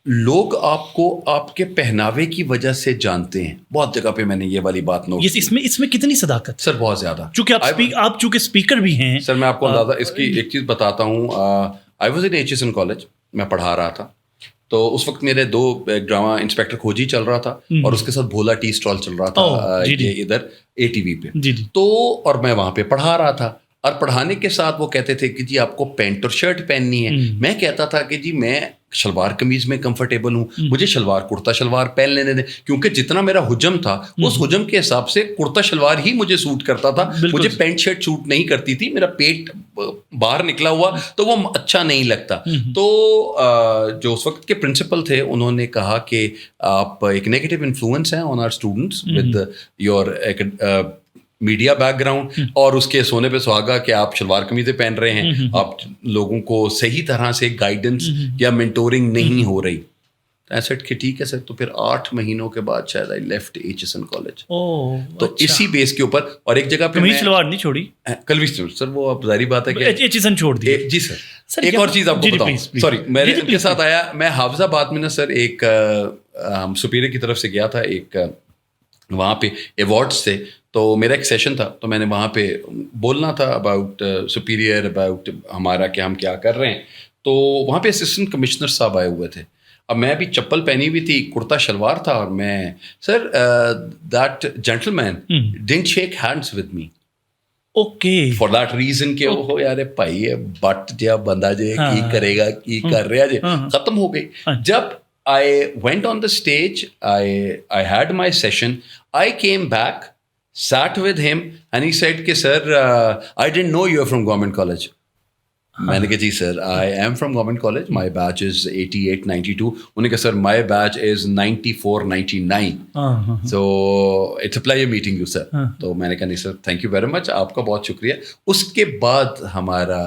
لوگ آپ کو آپ کے پہناوے کی وجہ سے جانتے ہیں. بہت جگہ پہ میں نے یہ والی بات نوٹ کی. اس میں کتنی صداقت سر بہت زیادہ. چونکہ آپ چونکہ اسپیکر بھی ہیں. سر میں آپ کو اندازہ اس کی ایک چیز بتاتا ہوں. I was in H S N college, میں پڑھا رہا تھا. تو اس وقت میرے 2 ڈرامہ انسپیکٹر کھوجی چل رہا تھا اور اس کے ساتھ بھولا ٹی اسٹال چل رہا تھا یہ ادھر ATV پہ. تو اور میں وہاں پہ پڑھا رہا تھا, اور پڑھانے کے ساتھ وہ کہتے تھے کہ جی آپ کو پینٹ اور شرٹ پہننی ہے. میں کہتا تھا کہ جی میں شلوار قمیض میں کمفرٹیبل ہوں, مجھے شلوار کرتا شلوار پہن لینے دیں, کیونکہ جتنا میرا حجم تھا اس حجم کے حساب سے کرتا شلوار ہی مجھے سوٹ کرتا تھا. مجھے پینٹ شرٹ سوٹ نہیں کرتی تھی, میرا پیٹ باہر نکلا ہوا تو وہ اچھا نہیں لگتا. تو جو اس وقت کے پرنسپل تھے انہوں نے کہا کہ آپ ایک نیگیٹو انفلوئنس ہیں آن are students with your media back ground, اور اس کے سونے پہ سہاگا کہ آپ شلوار قمیضیں پہن رہے ہیں, آپ لوگوں کو صحیح طرح سے گائیڈنس یا مینٹورنگ نہیں ہو رہی. ایسا کہ ٹھیک ہے سر. تو پھر 8 مہینوں کے بعد شاید آئی لیفٹ HSN کالج. تو اسی بیس کے اوپر, اور ایک جگہ پہ میں شلوار نہیں چھوڑی, کلوی سر وہ اب ظاہری بات ہے کہ HSN چھوڑ دی. جی سر. ایک اور چیز آپ کو بتاؤں, سوری میرے کے ساتھ آیا, میں حافظ آباد میں نا سر ایک ہم سپیریئر کی طرف سے گیا تھا, ایک وہاں پہ ایوارڈس تھے. تو میرا ایک سیشن تھا, تو میں نے وہاں پہ بولنا تھا اباؤٹ سپیریئر, اباؤٹ ہمارا کہ ہم کیا کر رہے ہیں. تو وہاں پہ اسسٹنٹ کمشنر صاحب آئے ہوئے تھے. اب میں بھی چپل پہنی ہوئی تھی, کرتا شلوار تھا, اور میں sir that gentleman didn't shake hands with me. Okay, for that reason کہ وہ یار بھائی بٹ جا بندہ جے کی کرے گا کی کر رہا جے, ختم ہو گئی. جب I went on the stage, I had my session, I came back, sat with him, and he said کہ sir I didn't know you are from government college. میں نے کہا جی سر I am from government college, my batch is 88-92. انہوں نے کہا سر my batch is 94-99, so it's a pleasure meeting you sir. تو میں نے کہا نہیں سر thank you very much, آپ کا بہت شکریہ. اس کے بعد ہمارا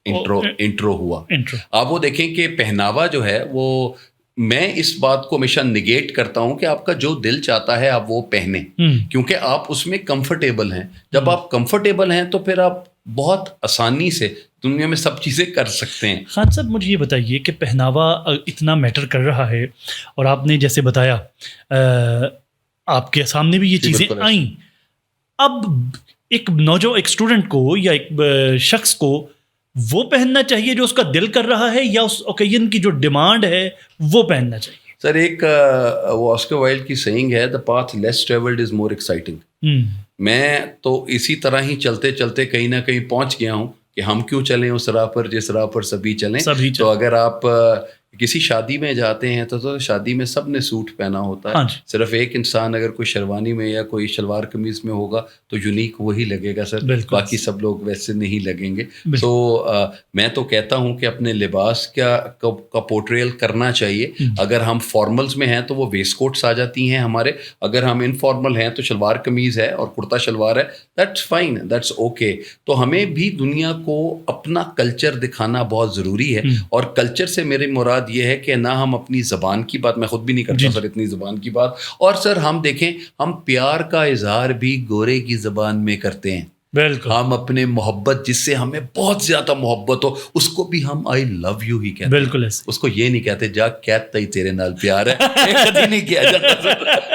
انٹرو ہوا. آپ وہ دیکھیں کہ پہناوا جو ہے وہ, میں اس بات کو ہمیشہ نگیٹ کرتا ہوں کہ آپ کا جو دل چاہتا ہے آپ وہ پہنیں, کیونکہ آپ اس میں کمفرٹیبل ہیں. جب آپ کمفرٹیبل ہیں تو پھر آپ بہت آسانی سے دنیا میں سب چیزیں کر سکتے ہیں. خان صاحب مجھے یہ بتائیے کہ پہناوا اتنا میٹر کر رہا ہے, اور آپ نے جیسے بتایا آپ کے سامنے بھی یہ چیزیں آئیں. اب ایک ایک اسٹوڈنٹ کو یا ایک شخص کو وہ پہننا چاہیے جو اس کا دل کر رہا ہے, یا اس اوکیزن کی جو ڈیمانڈ ہے وہ پہننا چاہیے؟ سر ایک وہ آسکر وائلڈ کی سیئنگ ہے, the path less traveled is more exciting. میں تو اسی طرح ہی چلتے چلتے کہیں نہ کہیں پہنچ گیا ہوں کہ ہم کیوں چلیں اس راہ پر جس راہ پر سبھی چلیں. تو اگر آپ کسی شادی میں جاتے ہیں تو شادی میں سب نے سوٹ پہنا ہوتا ہے, صرف ایک انسان اگر کوئی شیروانی میں یا کوئی شلوار قمیض میں ہوگا تو یونیک وہی لگے گا سر, باقی سب لوگ ویسے نہیں لگیں گے. تو میں تو کہتا ہوں کہ اپنے لباس کا پورٹریل کرنا چاہیے. اگر ہم فارملز میں ہیں تو وہ ویسٹ کوٹس آ جاتی ہیں ہمارے, اگر ہم انفارمل ہیں تو شلوار قمیض ہے اور کرتا شلوار ہے, دیٹس فائن, دیٹس اوکے. تو ہمیں بھی دنیا کو اپنا کلچر دکھانا بہت ضروری ہے, اور کلچر سے میری مراد یہ ہے کہ نہ ہم اپنی زبان کی بات, میں خود بھی نہیں کرتا سر اتنی زبان کی بات, اور سر ہم دیکھیں ہم پیار کا اظہار بھی گورے کی زبان میں کرتے ہیں. ہم اپنے محبت جس سے ہمیں بہت زیادہ محبت ہو اس کو بھی ہم آئی لو یو ہی کہتے ہیں. بالکل, اس کو یہ نہیں کہتے جا کہتا ہی تیرے نال پیار ہے, کبھی نہیں کیا جاتا.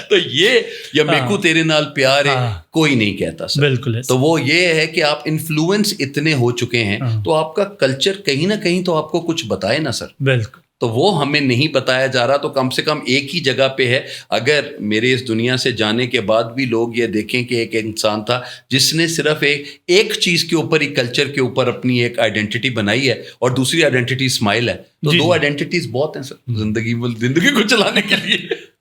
تو یہ یا میکو تیرے نال پیار ہے کوئی نہیں کہتا سر. بالکل. تو وہ یہ ہے کہ آپ انفلوئنس اتنے ہو چکے ہیں تو آپ کا کلچر کہیں نہ کہیں تو آپ کو کچھ بتائے نا سر. بالکل. تو وہ ہمیں نہیں بتایا جا رہا, تو کم سے کم ایک ہی جگہ پہ ہے. اگر میرے اس دنیا سے جانے کے بعد بھی لوگ یہ دیکھیں کہ ایک انسان تھا جس نے صرف ایک چیز کے اوپر ہی, کلچر کے اوپر اپنی ایک آئیڈینٹی بنائی ہے, اور دوسری آئیڈینٹی اسمائل ہے, تو 2 آئیڈینٹیز بہت ہیں سر زندگی کو چلانے کے لیے.